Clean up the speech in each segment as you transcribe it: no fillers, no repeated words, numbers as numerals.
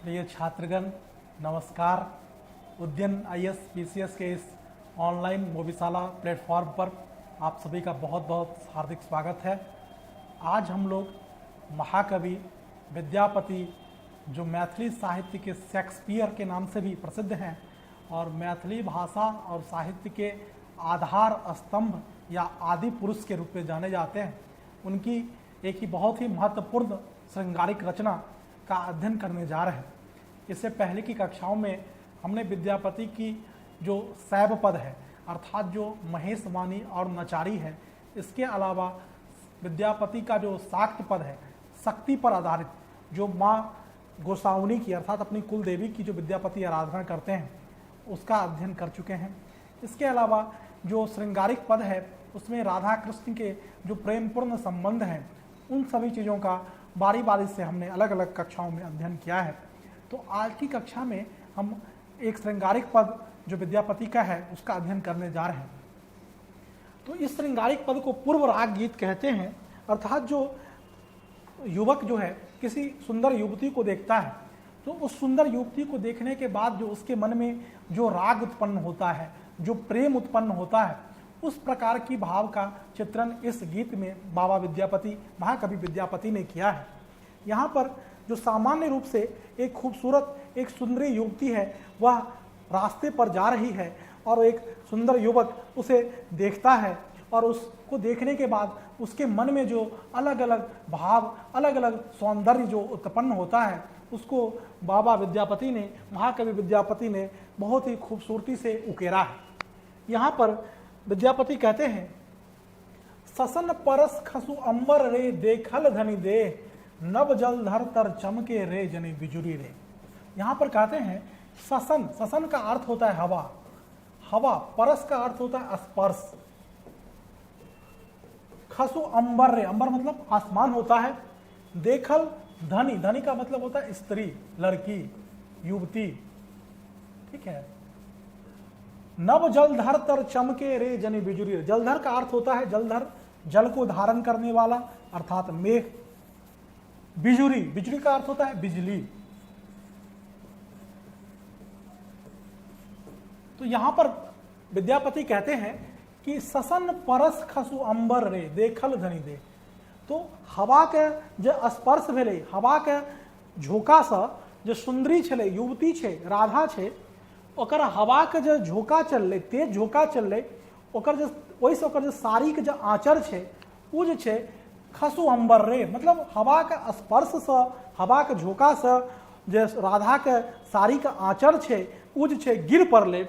प्रिय छात्रगण नमस्कार। Udayan IAS PCS के इस ऑनलाइन मोबिशाला प्लेटफॉर्म पर आप सभी का बहुत बहुत हार्दिक स्वागत है। आज हम लोग महाकवि विद्यापति जो मैथिली साहित्य के शेक्सपियर के नाम से भी प्रसिद्ध हैं और मैथिली भाषा और साहित्य के आधार स्तंभ या आदि पुरुष के रूप में जाने जाते हैं, उनकी एक ही बहुत ही महत्वपूर्ण श्रृंगारिक रचना का अध्ययन करने जा रहे हैं। इससे पहले की कक्षाओं में हमने विद्यापति की जो शैव पद है अर्थात जो महेश वाणी और नचारी है, इसके अलावा विद्यापति का जो शाक्त पद है शक्ति पर आधारित, जो माँ गोसाउनी की अर्थात अपनी कुल देवी की जो विद्यापति आराधना करते हैं उसका अध्ययन कर चुके हैं। इसके अलावा जो श्रृंगारिक पद है उसमें राधा कृष्ण के जो प्रेमपूर्ण संबंध हैं उन सभी चीज़ों का बारी बारी से हमने अलग अलग कक्षाओं में अध्ययन किया है। तो आज की कक्षा में हम एक श्रृंगारिक पद जो विद्यापति का है उसका अध्ययन करने जा रहे हैं। तो इस श्रृंगारिक पद को पूर्व राग गीत कहते हैं, अर्थात जो युवक जो है किसी सुंदर युवती को देखता है तो उस सुंदर युवती को देखने के बाद जो उसके मन में जो राग उत्पन्न होता है, जो प्रेम उत्पन्न होता है, उस प्रकार की भाव का चित्रण इस गीत में बाबा विद्यापति महाकवि विद्यापति ने किया है। यहाँ पर जो सामान्य रूप से एक खूबसूरत एक सुंदरी युवती है वह रास्ते पर जा रही है और एक सुंदर युवक उसे देखता है और उसको देखने के बाद उसके मन में जो अलग अलग भाव अलग अलग सौंदर्य जो उत्पन्न होता है उसको बाबा विद्यापति ने महाकवि विद्यापति ने बहुत ही खूबसूरती से उकेरा है। यहाँ पर विद्यापति कहते हैं, ससन परस खसु अंबर रे देखल धनी दे, नव जल धर तर चमके रे जनी बिजुरी रे। यहाँ पर कहते हैं ससन, ससन का अर्थ होता है हवा, हवा, परस का अर्थ होता है स्पर्श, खसु अंबर रे, अंबर मतलब आसमान होता है, देखल धनी, धनी का मतलब होता है स्त्री, लड़की, युवती, ठीक है। नव जलधर तर चमके रे जनी बिजुरी रे, जलधर का अर्थ होता है जलधर, जल को धारण करने वाला अर्थात मेघ, बिजुरी, बिजुली का अर्थ होता है बिजली। तो यहां पर विद्यापति कहते हैं कि ससन परस खसु अंबर रे देखल धनी दे, तो हवा के जो स्पर्श भेले, हवा के झोंका से जो सुंदरी छले, युवती छे, राधा छे, ओकर हवा के जो झोंका चलले, तेज झोंका चलले, ओकर जो ओइसे ओकर जो साड़ी के जो आंचर छे उ जे छे खसु अंबर रे, मतलब हवा के स्पर्श से, हवा के झोंका से जे राधा के साड़ी के आंचर छे उ जे छे गिर पड़ले।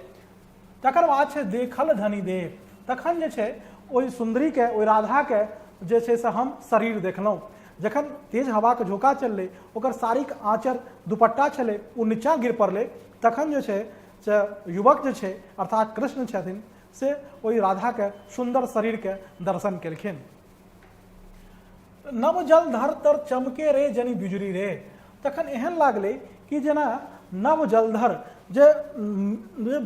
तकर बाद छे देखल धनी दे, तखन जे छे ओइ सुंदरी के, ओइ राधा के जे छे से हम शरीर देखलहुँ। जखन तेज हवा के झोंका चलले, ओकर साड़ी के आंचर दुपट्टा छले उ नीचा गिर पड़ले, तखन जे छे युवक जे छे अर्थात कृष्ण छथिन से ओइ राधा के सुंदर शरीर के दर्शन केलखिन। नव जल धर तर चमके रे जनी बिजुरी रे, तखन एहन लागले कि जेना नव जलधर जे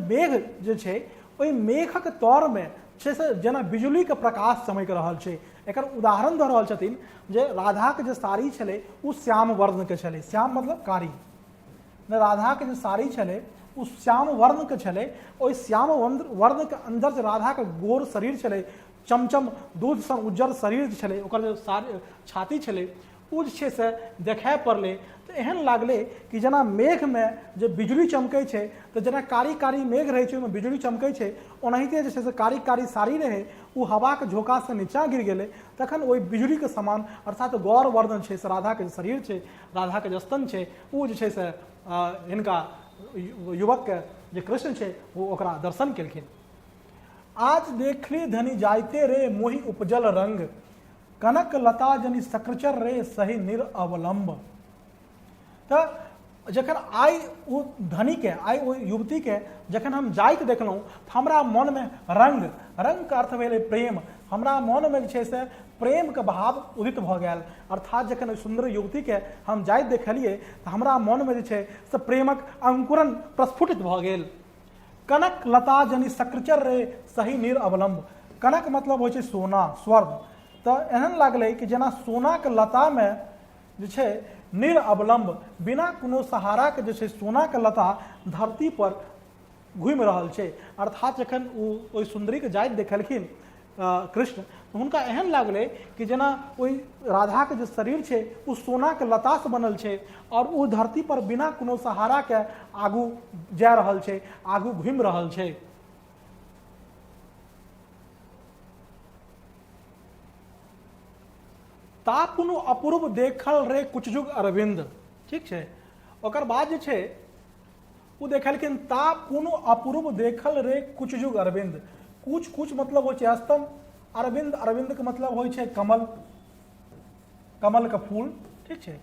मेघ जे छे ओइ मेघक तौर में छे से जेना बिजुली के प्रकाश चमक रहल छे। एकर उदाहरण दऽ रहल छथिन जे राधा के जे साड़ी छले उ श्याम वर्ण के छले, श्याम मतलब कारी, राधा के जे साड़ी छले उस श्याम वर्ण के छले, ओइ श्याम वर्ण के अंदर जे राधा के गोर शरीर छले, चमचम दूध सन उज्जर शरीर छले, ओकर जे छाती छले उ जे छै से देखाय पड़ले। तो एहन लागले कि जेना मेघ में जे बिजली चमकै छै, तो जेना कारी कारी मेघ रहै छै ओहिमे बिजली चमकै छै, ओनाहिते जे छै से कारी कारी साड़ी रहै उ हवा के झोंका से नीचा गिर गेलै, तखन ओहि बिजली के समान अर्थात गौर वर्ण छै से राधा के शरीर छै, राधा के जे स्तन छै उ जे छै से हिनका युवक के जे कृष्ण छे वो ओकरा दर्शन केलखिन। आज देखली धनी जायते रे मोहि उपजल रंग, कनक लता जनी सक्रचर रे सही निर अवलंब। तो जखन आई वो धनी के, आई वो युवती के जखन हम जाइत देखलहुँ तो हमरा मन में रंग, रंग का अर्थ भेलै प्रेम, हमरा मन में जे छै से प्रेम के भाव उदित भऽ गेल। अर्थात जखन सुंदर युवती के हम जाइत देखलिए तो हमरा मन में जे छै से प्रेमक अंकुरन प्रस्फुटित भऽ गेल। कनक लता जनी सक्रचर रे सही निर अवलंब, कनक मतलब होइ छै सोना, स्वर्ण, तो एहन लागलै कि जेना सोना के लता में जे छै निरअवलंब बिना कोनो सहारा के जे छै सोना के लता धरती पर घूमि रहल छै। अर्थात जखन ओ ओहि सुंदरी के जाइत देखलखिन कृष्ण, तो हुनका एहन लागलै कि जेना ओहि राधा के जे शरीर छै ओ सोना के लता से बनल छै और ओ धरती पर बिना कोनो सहारा के आगू जा रहल छै, आगू घूमि रहल छै। ता पुनु अपूर्व देखल रे कुछ जुग अरविंद, ठीक छै। ओकर बाद जे छै वो देखलखिन ता पुनु अपूर्व देखल रे कुछ जुग अरविंद। कुछ कुछ मतलब हो छै स्तंभ, अरविंद अरविंद के मतलब हो छै कमल, कमल का फूल, ठीक छै।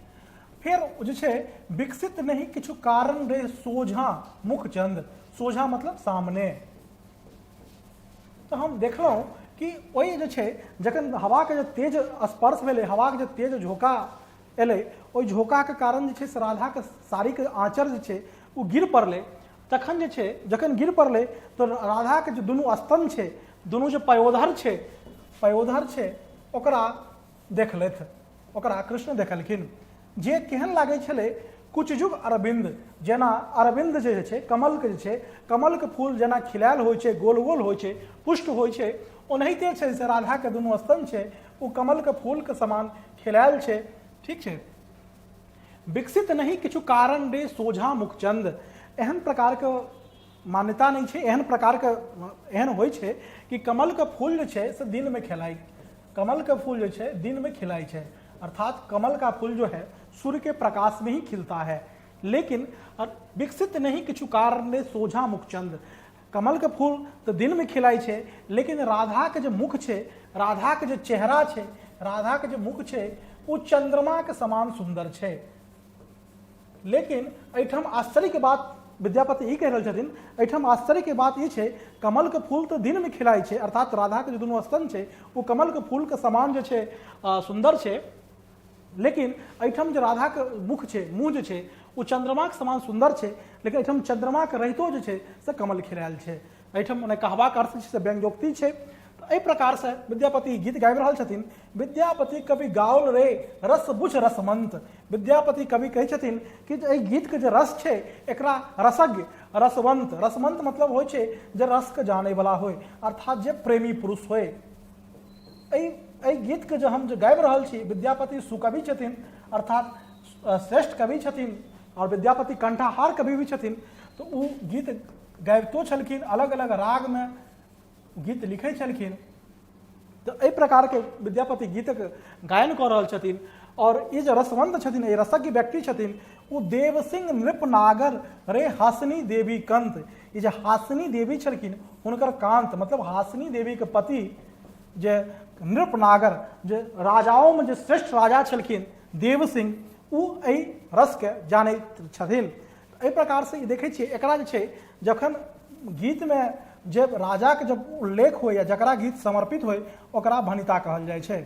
फिर जे छै विकसित नहीं किछु कारण रे सोझा मुख चंद, सोझा मतलब सामने। तो हम देखलहुँ कि वही जे छै जखन हवा के जे तेज स्पर्श भेलै, हवा के जे तेज झोंका एलै, ओहि झोंका के कारण जे छै से राधा के साड़ी के आँचर जे छै वो गिर पड़लै। तखन जे छै जखन गिर पड़लै तो राधा के जो दुनू स्तन छै, दुनू जो पयोधर छै ओकरा देखलथि, ओकरा कृष्ण देखलखिन जे केहन लागै छलै कुछ जुग अरविंद, जेना अरविंद जे छै कमल के जे छै, कमल के फूल जेना खिलायल होइ छै, गोल गोल होइ छै, पुष्ट होइ छै, ओनाहिते छै से राधा के दुनू स्तन छै वो कमल के फूल के समान खिलायल छै, ठीक छै। विकसित नहीं किछु कारण रे सोझा मुखचंद, एहन प्रकार के मान्यता नहीं छै, एहन प्रकार के एहन होइ छै कि कमल के फूल जे छै से दिन में खिलाई, कमल के फूल जो छै दिन में खिलाई छै। अर्थात कमल का फूल जो है सूर्य के प्रकाश में ही खिलता है, लेकिन विकसित नहीं किछु कारण रे सोझा मुखचंद, कमल के फूल तो दिन में खिलाई छै, लेकिन राधा के जो मुख छै, राधा के जो चेहरा छै, राधा के जो मुख छै वो चंद्रमा के समान सुंदर छै। लेकिन एहिठाम आश्चर्य के बात विद्यापति ई कह रहल छथिन, एहिठाम आश्चर्य के बात ई छै कमल के फूल तो दिन में खिलाई छै, अर्थात राधा के जो दुनू स्तन छै वो कमल के फूल के समान जो छै सुंदर छै, लेकिन एहिठाम जो राधा के मुख छै, मुँह जे छै वो चंद्रमा के समान सुंदर छै, लेकिन एहिठाम चंद्रमा के रहितो जे छै से कमल खिलायल छै। एहिठाम ओने कहबाक अर्थ छै से व्यंग्योक्ति छै। तो एहि प्रकार से विद्यापति गीत गाबि रहल छथिन। विद्यापति कवि गाओल रे रस बुझ रसमंत, विद्यापति कवि कहै छथिन कि एहि गीत के जे रस छै एकरा रसज्ञ रसवंत, रसमंत मतलब होइ छै जे रस के जाने वाला होय, अर्थात जे प्रेमी पुरुष होय। एहि गीत के जो हम जो गाबि रहल छी, विद्यापति सुकवि छथिन, अर्थात श्रेष्ठ कवि छथिन और विद्यापति कंठाहार कवि भी छथिन। तो ओ गीत गाबितो छलखिन, अलग अलग राग में गीत लिखै छलखिन। तो एहि प्रकार के विद्यापति गीतक गायन कऽ रहल छथिन। और ये जो रसवंत छथिन, ये रसज्ञ व्यक्ति छथिन, वो देवसिंह नृपनागर रे हासिनी देवी कंत, ये जो हासिनी देवी छलखिन हुनकर कांत मतलब हासिनी देवी के पति जे नृपनागर, जे राजाओं में जे श्रेष्ठ राजा छलखिन देवसिंह, वो एहि रस के जानैत छथिन। एहि प्रकार से देखै छियै एकरा जे छै जखन गीत में जब राजा के जब उल्लेख हो या जकरा गीत समर्पित हो ओकरा भनिता कहल जाइ छै।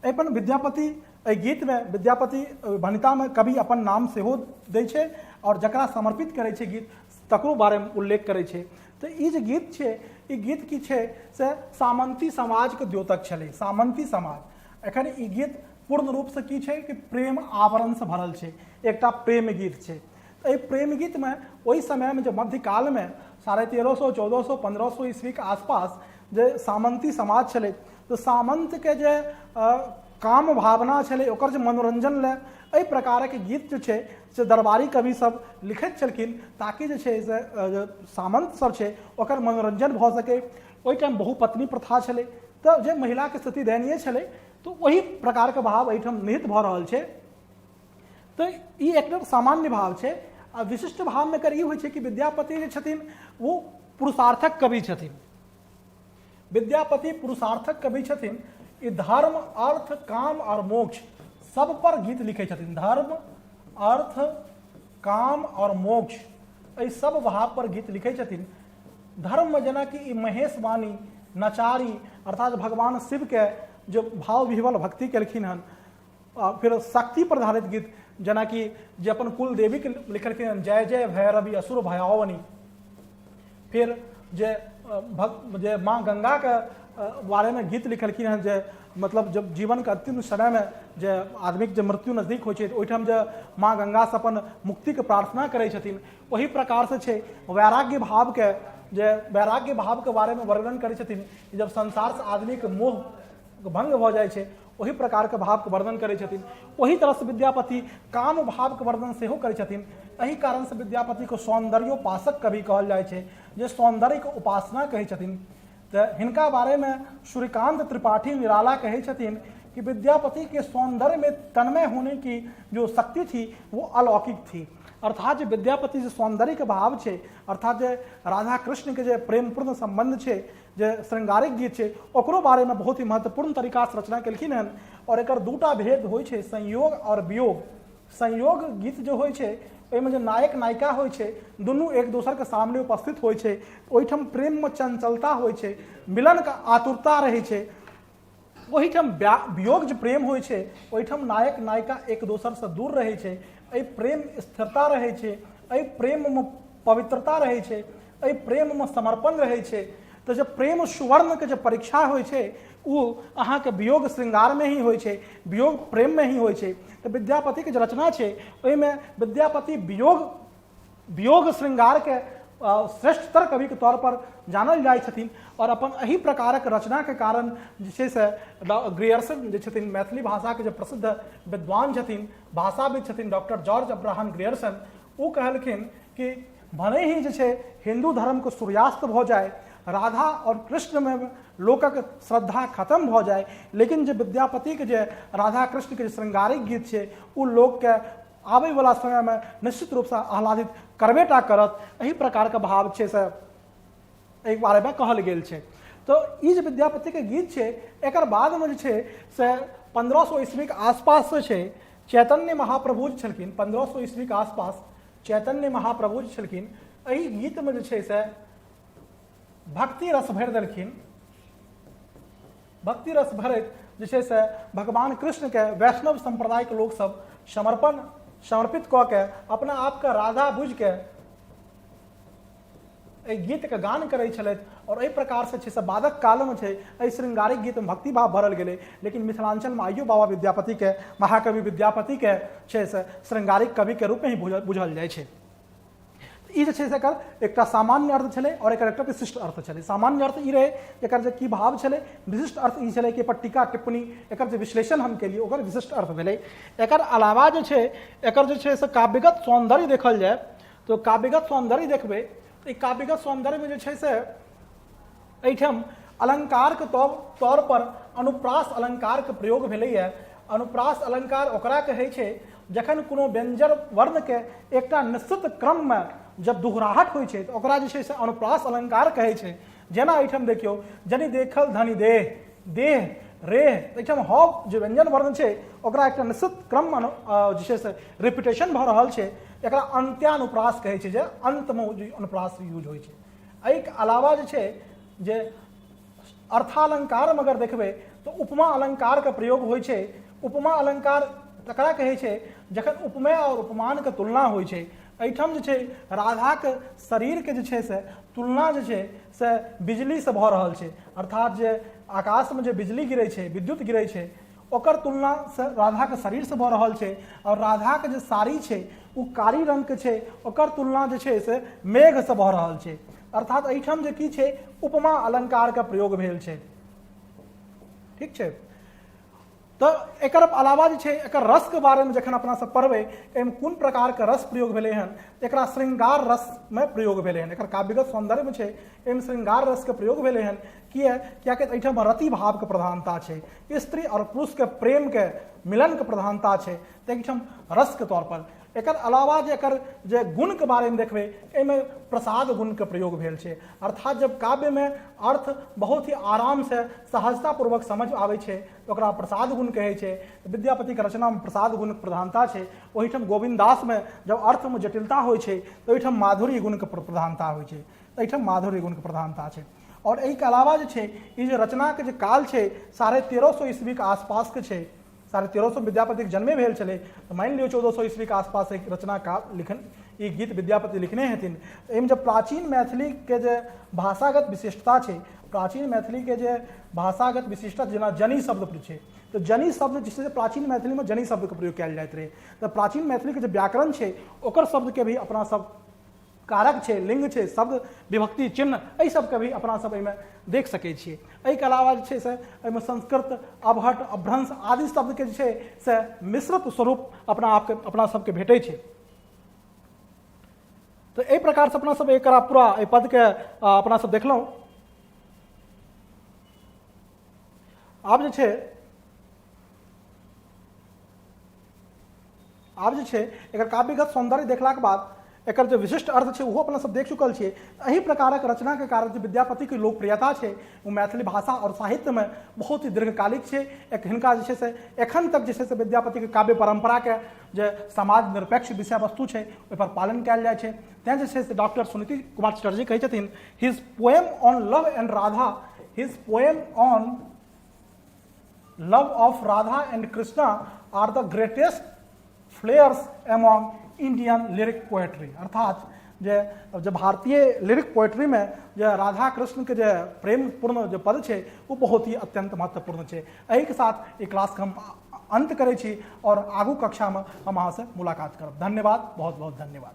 एहिपर विद्यापति एहि गीत में विद्यापति भनिता में कवि अपन नाम सेहो दै छै और जकरा समर्पित करै छै गीत तकरो बारे में उल्लेख करै छै। तो ई जे गीत छै, ई गीत की छै से सामंती समाज के द्योतक छलै, सामंती समाज। एखन ई गीत पूर्ण रूप से की छै कि प्रेम आवरण से भरल छै, एकटा प्रेम गीत छै। तो एहि प्रेम गीत में ओहि समय में जो मध्यकाल में 1350 1400 1500 ईस्वी के आसपास जे सामंती समाज छलै, तो सामंत के जे काम भावना छलै ओकर जे मनोरंजन ले एहि प्रकार के गीत जो छै से दरबारी कवि सब लिखैत छलखिन, ताकि जे छै से सामंत सब छै ओकर मनोरंजन भऽ सके। ओहि टाइम बहुपत्नी प्रथा छलै, तो जे महिला के स्थिति दयनीय छलै, तो वही प्रकार के भाव एहिठाम निहित भऽ रहल छै। तो ई एकटा सामान्य भाव छै। आ विशिष्ट भाव में एकर ई होइ छै कि विद्यापति जे छथिन वो पुरुषार्थक कवि छथिन। विद्यापति पुरुषार्थक कवि छथिन। ई धर्म अर्थ काम और मोक्ष सब पर गीत लिखे छथिन। धर्म अर्थ काम और मोक्ष एहि सब भाव पर गीत लिखे छथिन। धर्म में जेना कि ई महेश वाणी नचारी अर्थात भगवान शिव के जो भाव विह्वल भक्ति केलखिन हन। फिर शक्ति पर आधारित गीत जेना कि जे अपन कुल देवी के लिखलखिन हन, जय जय भैरवी असुर भयावनी। फिर जे माँ गंगा के बारे में गीत लिखलखिन हँ जे मतलब जब जीवन के अंतिम समय में जे आदमी के मृत्यु नजदीक होइ छै तऽ ओहिठाम जे माँ गंगा से अपन मुक्ति के प्रार्थना करै छथिन, वही प्रकार से छै वैराग्य भाव के जे वैराग्य भाव के बारे में वर्णन करै छथिन। जब संसार से आदमी के मोह भंग भ जाइ छै वही प्रकार के भाव के वर्णन करै छथिन। वही तरह से विद्यापति काम भाव के वर्णन सेहो करै छथिन। एही कारण से विद्यापति को सौंदर्योपासक कवि कहल जाइ छै, जे सौंदर्य के उपासना कहै छथिन। तो हिनका बारे में सूर्यकांत त्रिपाठी निराला कहे छथिन कि विद्यापति के सौंदर्य में तन्मय होने की जो शक्ति थी वो अलौकिक थी। अर्थात जो विद्यापति जो सौंदर्य के भाव छे, अर्थात जो राधा कृष्ण के जो प्रेमपूर्ण संबंध छे, जो श्रृंगारिक गीत छे, ओकरो बारे में बहुत ही महत्वपूर्ण तरीका से रचना केलखिन हन। और एकर दूटा भेद होइ छे, संयोग और वियोग। संयोग गीत जो होइ छे ओहिमे जो नायक नायिका होइ छे दुनू एक दोसर के सामने उपस्थित होइ छे, ओहिठाम प्रेम में चंचलता होइ छे, मिलन का आतुरता रहे छे। ओहिठाम वियोग जो प्रेम होइ छे ओहिठाम नायक नायिका एक दोसर से दूर रहे छे, एहि प्रेम स्थिरता रहे छे, एहि प्रेम में पवित्रता रहे छे, एहि प्रेम में समर्पण रहे छे। तो जब प्रेम सुवर्ण के जो परीक्षा होइ छे वो अहाँ के वियोग श्रृंगार में ही होइ छे, वियोग प्रेम में ही होइ छे। तो विद्यापति के जो रचना छे ओहिमे विद्यापति वियोग श्रृंगार के श्रेष्ठतर कवि के तौर पर जानल जाइ छथिन। और अपन एही प्रकारक रचना के कारण जे छै से ग्रियर्सन जे छथिन मैथिली भाषा के जो प्रसिद्ध विद्वान छथिन, भाषाविद छथिन डॉक्टर जॉर्ज अब्राहम ग्रियर्सन, वो कहलखिन कि भले ही जे छै हिंदू धर्म को सूर्यास्त भ जाए, राधा और कृष्ण में लोकक श्रद्धा खत्म हो जाए, लेकिन जो विद्यापति के जो राधा कृष्ण के श्रृंगारिक गीत छे उ लोक के आबे वाला समय में निश्चित रूप से आह्लादित करबेटा करत। एही प्रकार के भाव छे से एक बारे में कहल गेल छे। तो ई जो विद्यापति के गीत छे एकर बाद में जे छे से 1500 ईस्वी के आसपास से छे चैतन्य महाप्रभु छलखिन। 1500 ईस्वी के आसपास चैतन्य महाप्रभु छलखिन। एही गीत में जे छे से भक्ति रस भर देलखिन। भक्ति रस भरत जे छै से भगवान कृष्ण के वैष्णव संप्रदाय के लोग सब समर्पित कऽ के अपना आप के राधा बुझ के गीत के गान करै छलथि। और एहि प्रकार से छै से बादक काल में छै एहि श्रृंगारिक गीत में भक्ति भाव भरल गेलै। लेकिन मिथिलांचल में आइयो बाबा विद्यापति के, महाकवि विद्यापति के छै से श्रृंगारिक कवि के रूप में ही बुझल जाइ छै। ई जे छै से एकर एकटा सामान्य अर्थ छलै और एकर एकटा विशिष्ट अर्थ छलै। सामान्य अर्थ ई रहे एकर जे की भाव छलै, विशिष्ट अर्थ ई छलै कि एकर टीका टिप्पणी एकर जे विश्लेषण हम केलिए ओकर विशिष्ट अर्थ भेलै। एकर अलावा जे छै एकर जे छै से काव्यगत सौंदर्य देखल जाए तो काव्यगत सौंदर्य देखबै तो ई काव्यगत सौंदर्य में जे छै से एहिठाम अलंकार के तौर पर अनुप्रास अलंकार के प्रयोग भेलैए। अनुप्रास अलंकार ओकरा कहै छै जखन कोनो व्यंजन वर्ण के एकटा निश्चित क्रम में जब दुहराहट होइ छै तो ओकरा जे छै से अनुप्रास अलंकार कहै छै। जेना एहिठाम देखियौ जनि देखल धनि देह, देह रेह, एहिठाम हव जे व्यंजन वर्ण छै ओकरा एकटा निश्चित क्रम में जे छै से रिपीटेशन भऽ रहल छै, एकरा अंत्यानुप्रास कहै छै, जे अंत में जे अनुप्रास यूज होइ छै। एहिके अलावा जे छै जे अर्थालंकार में अगर देखबै तो उपमा अलंकार के प्रयोग होइ छै। उपमा अलंकार तकरा कहै छै जखन उपमेय और उपमान के तुलना होइ छै। एहिठाम जे छै राधा के शरीर के जे छै से तुलना जे छै से बिजली से भऽ रहल छै। अर्थात जे आकाश में जे बिजली गिरै छै, विद्युत गिरै छै, ओकर तुलना से राधा के शरीर से भऽ रहल छै। और राधा के जे साड़ी छै वो कारी रंग के छै, ओकर तुलना जे छै से मेघ से भऽ रहल छै। अर्थात एहिठाम जे की छै उपमा अलंकार के प्रयोग भेल छै। ठीक छै। तो एकर अलावा जे छै एकर रस के बारे में जखन अपना सब पढ़बै एहिमे कोन प्रकार के रस प्रयोग भेलै हन, एकरा श्रृंगार रस में प्रयोग भेलै हन। एकर काव्यगत सौंदर्य में छै एहिमे श्रृंगार रस के प्रयोग भेलै हन। कियाकि एहिठाम रति भाव के प्रधानता छै, स्त्री और पुरुष के प्रेम के मिलन के प्रधानता छै, तो एहिठाम रस के तौर पर। एकर अलावा जे एकर जे गुण के बारे में देखबै एहिमे प्रसाद गुण के प्रयोग भेल छै। अर्थात जब काव्य में अर्थ बहुत ही आराम से सहजता पूर्वक समझ आबै छै तो ओकरा प्रसाद गुण कहै छै। विद्यापति के रचना में प्रसाद गुण के प्रधानता छै। ओहिठाम गोविंद दास में जब अर्थ में जटिलता होइ छै तो ओहिठाम माधुर्य गुण के प्रधानता होइ छै, एहिठाम माधुर्य गुण के प्रधानता छै। और एहि के अलावा जे छै ई जे रचना के जे काल छै 1350 ईस्वी के आसपास के छै। 1350 विद्यापति के जन्मे भेल चले तो मान लियो 1400 ईस्वी के आसपास एक रचना का लिखन ये गीत विद्यापति लिखने हथिन। एहिमे जब प्राचीन मैथिली के जे भाषागत विशिष्टता है, प्राचीन मैथिली के जे भाषागत विशिष्टता जेना जनी शब्द पर है, तो जनी शब्द जिससे प्राचीन मैथिली में जनी शब्द के प्रयोग कयल जाइत रहे, तो प्राचीन मैथिली के जो व्याकरण है ओकर शब्द के भी अपना सब कारक है, लिंग है, शब्द विभक्ति चिन्ह एहि सबके भी अपना सब एहिमे देख सकै छियै। एहिके अलावा जे छै से एहिमे संस्कृत अबहट अभ्रंश आदि शब्द के जे छै से मिश्रित स्वरूप अपना सबके भेटै छै। तो एहि प्रकार से अपना सब एकरा पूरा एहि पद के अपना सब देखलहुँ। आब जे छै एकर काव्यगत सौंदर्य देखलाक बाद एकर जो विशिष्ट अर्थ है वो अपना सब देख चुकल छे। एही प्रकारक रचना के कारण जो विद्यापति की लोकप्रियता है वो मैथिली भाषा और साहित्य में बहुत ही दीर्घकालिक है। हिनका जे से एखन तक जे से विद्यापति के काव्य परंपरा के जो समाज निरपेक्ष विषय वस्तु है ओहि पर पालन कयल जाय छै। तें जे से डॉक्टर सुनीति कुमार चटर्जी कहै छथिन, his poem on love and Radha, his poem on love of Radha and Krishna are the greatest flowers among Indian lyric poetry. अर्थात जो भारतीय लिरिक पोएट्री में जो राधा कृष्ण के जो प्रेम पूर्ण जो पद है वो बहुत ही अत्यंत महत्वपूर्ण है। एहि के साथ ये क्लास के हम अंत करै छी और आगू कक्षा में हम अहाँ से मुलाकात करब। धन्यवाद, बहुत बहुत धन्यवाद।